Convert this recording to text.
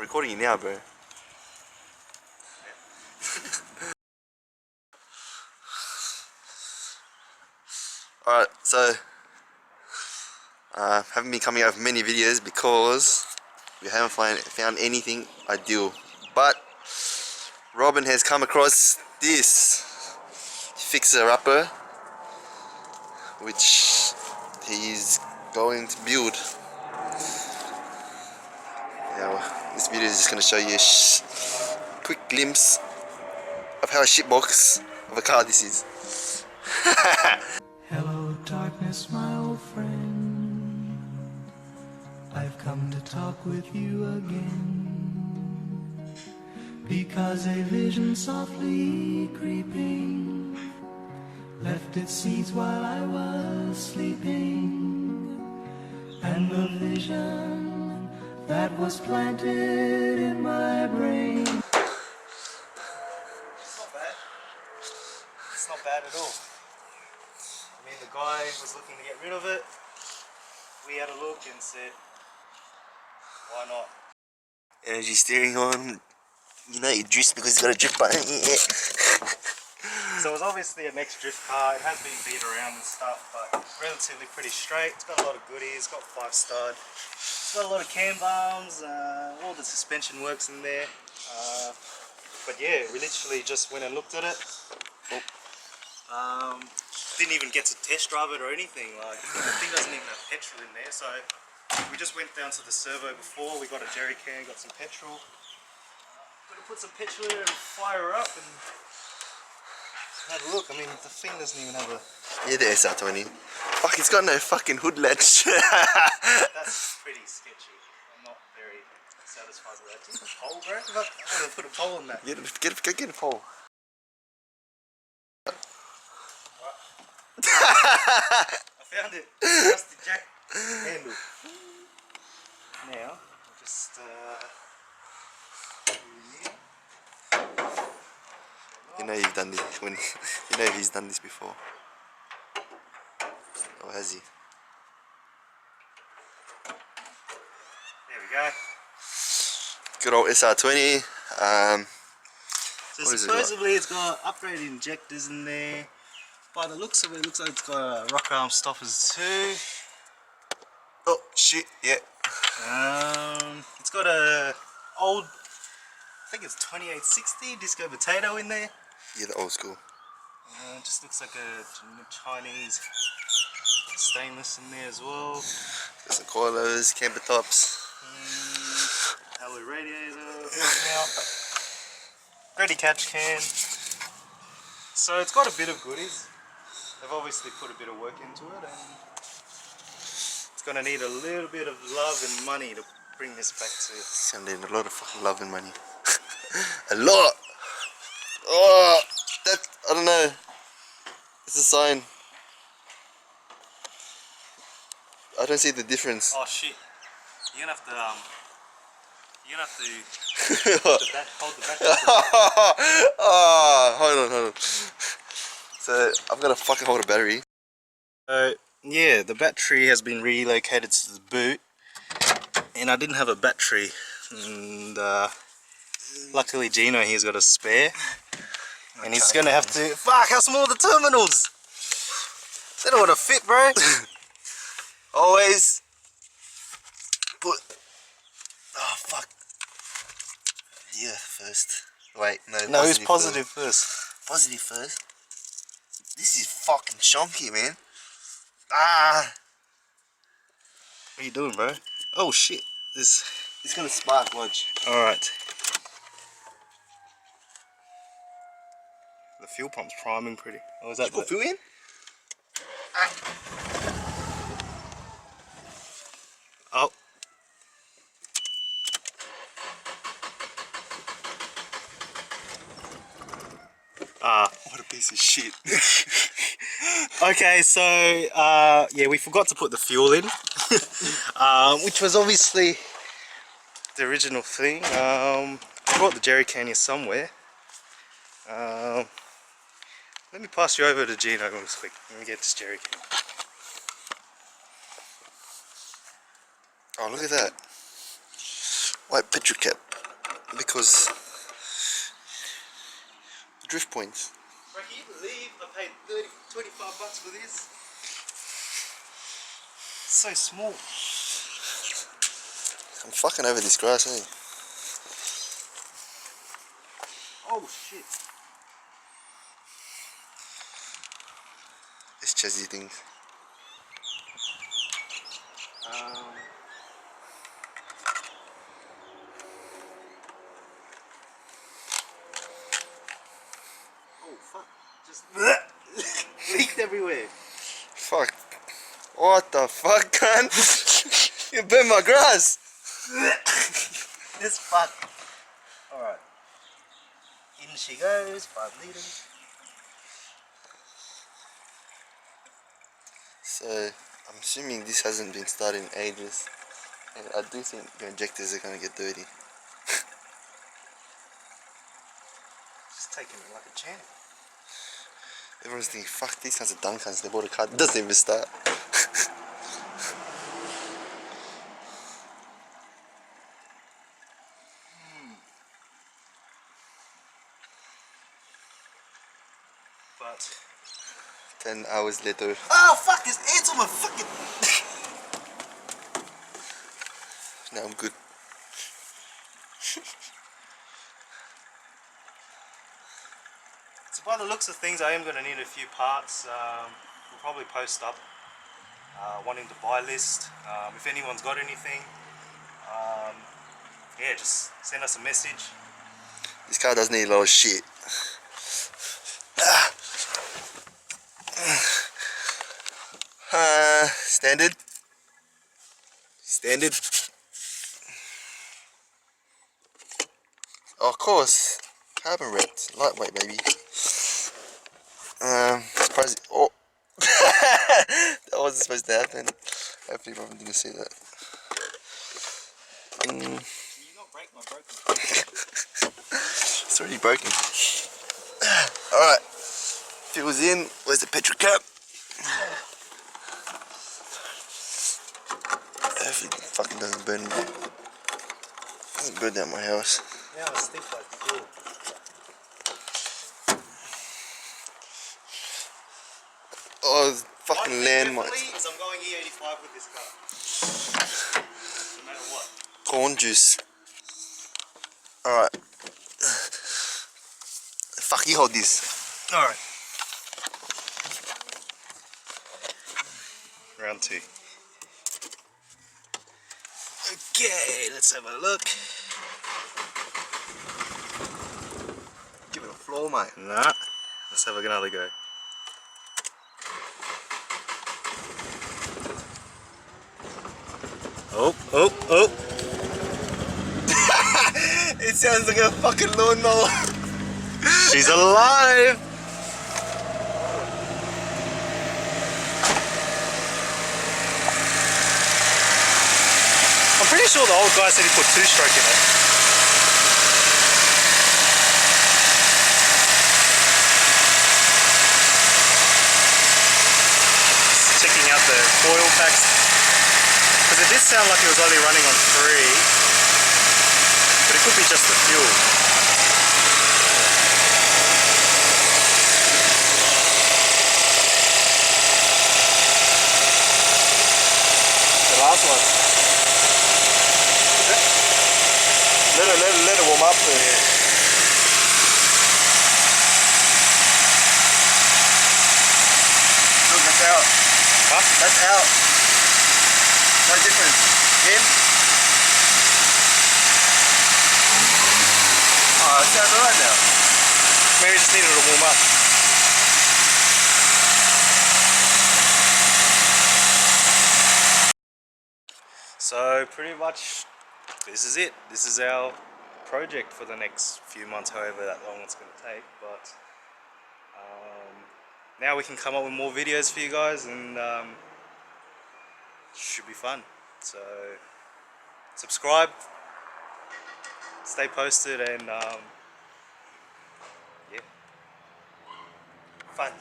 recording you now, bro. Alright, so haven't been coming out with many videos because we haven't found anything ideal. But Robin has come across this fixer-upper, which he's going to build. Now, this video is just going to show you a quick glimpse of how a shitbox of a car this is. Hello darkness, my old friend, I've come to talk with you again, because a vision softly creeping left its seeds while I was sleeping, and the vision that was planted in my brain. It's not bad at all. I mean, the guy was looking to get rid of it. We had a look and said, why not? Energy steering on. You know you drift because it's got a drift button. Yeah. So it was obviously an ex-drift car. It has been beat around and stuff, but relatively pretty straight. It's got a lot of goodies. It's got 5-stud. It's got a lot of cam bars. All the suspension works in there. But yeah, we literally just went and looked at it. Didn't even get to test drive it or anything. Like, the thing doesn't even have petrol in there, so we just went down to the servo before. We got a jerry can, got some petrol. Gonna put some petrol in and fire her up and have a look. I mean, the thing doesn't even have a... Yeah, the SR20. Fuck, it's got no fucking hood latch. That's pretty sketchy. I'm not very satisfied with that. Is this a pole, bro? I'm gonna put a pole on that. Get a pole. I found it. Just the jack handle. Now, I'll just You know you've done this when you know he's done this before. Or has he? there we go. Good old SR20. So what is it supposedly it's got upgraded injectors in there. By the looks of it, it looks like it's got rocker arm stoppers too. Oh shit! Yeah. It's got a old, I think it's 2860 Disco Potato in there. Yeah, the old school. It just looks like a Chinese stainless in there as well. Got some coilovers, camper tops. Alloy radiator now. Ready catch can. So it's got a bit of goodies. They've obviously put a bit of work into it, and it's gonna need a little bit of love and money to bring this back to. It's gonna need a lot of fucking love and money. A lot. Oh, that I don't know. It's a sign. I don't see the difference. Oh shit! You're gonna have to hold the battery. Oh, hold on. So I've got to fucking hold a battery. Yeah, the battery has been relocated to the boot, and I didn't have a battery, and luckily Gino here's got a spare, and he's gonna have to. Fuck! How small are the terminals? They don't want to fit, bro. Always put. Oh fuck. Yeah, first. Wait, no. Who's positive first? Positive first. This is fucking chunky, man. Ah. What are you doing, bro? Oh shit! This. It's gonna spark, watch. All right. The fuel pump's priming pretty. Oh, is that? Did you put fuel in? Oh. What a piece of shit. Okay, so yeah, we forgot to put the fuel in, which was obviously the original thing. I brought the jerry can here somewhere. Let me pass you over to Gino real quick. Let me get this jerry can. Oh, look at that. White petrol cap. because drift points. Bro, can you believe I paid 25 bucks for this? It's so small. I'm fucking over this grass, eh? Oh shit. It's chesy things. Oh fuck. Just leaked everywhere. Fuck. What the fuck, cunt? You burnt my grass. This fuck. Alright. In she goes, 5 litres. So, I'm assuming this hasn't been started in ages. And I do think the injectors are gonna get dirty. Just taking it like a champ. Everyone's thinking, fuck, these cunts are dumb cunts. They bought a car that doesn't even start. But 10 hours later. oh fuck, there's ants on my fucking. Now I'm good. So by the looks of things, I am going to need a few parts. We'll probably post up wanting to buy list. If anyone's got anything, yeah, just send us a message. This car does need a lot of shit. Standard. Standard. Of course. Carbon wrapped. Lightweight, baby. Surprising. Oh. That wasn't supposed to happen. Hopefully Robin didn't see that. Can you not break my broken? It's already broken. Alright. Fuel's in. Where's the petrol cap? Hopefully it fucking doesn't burn. Doesn't burn down my house. Yeah, I stink like fuel. Oh, fucking landmines. Is I'm going E85 with this car. No matter what. Corn juice. Alright. Fuck, you hold this. Alright. Round 2. Okay, let's have a look. Give it a floor, mate. Nah, let's have another go. Oh, oh, oh. It sounds like a fucking lawnmower. She's alive! I'm pretty sure the old guy said he put 2-stroke in it. Just checking out the coil packs. Because it did sound like it was only running on 3. But it could be just the fuel. The last one. Let it warm up there. Yeah. Look, that's out. Huh? That's out. No difference. In. Oh, it sounds alright now. Maybe just needed to warm up. So pretty much this is it. This is our project for the next few months, however that long it's going to take. But now we can come up with more videos for you guys, and should be fun. So subscribe, stay posted, and yeah, fun.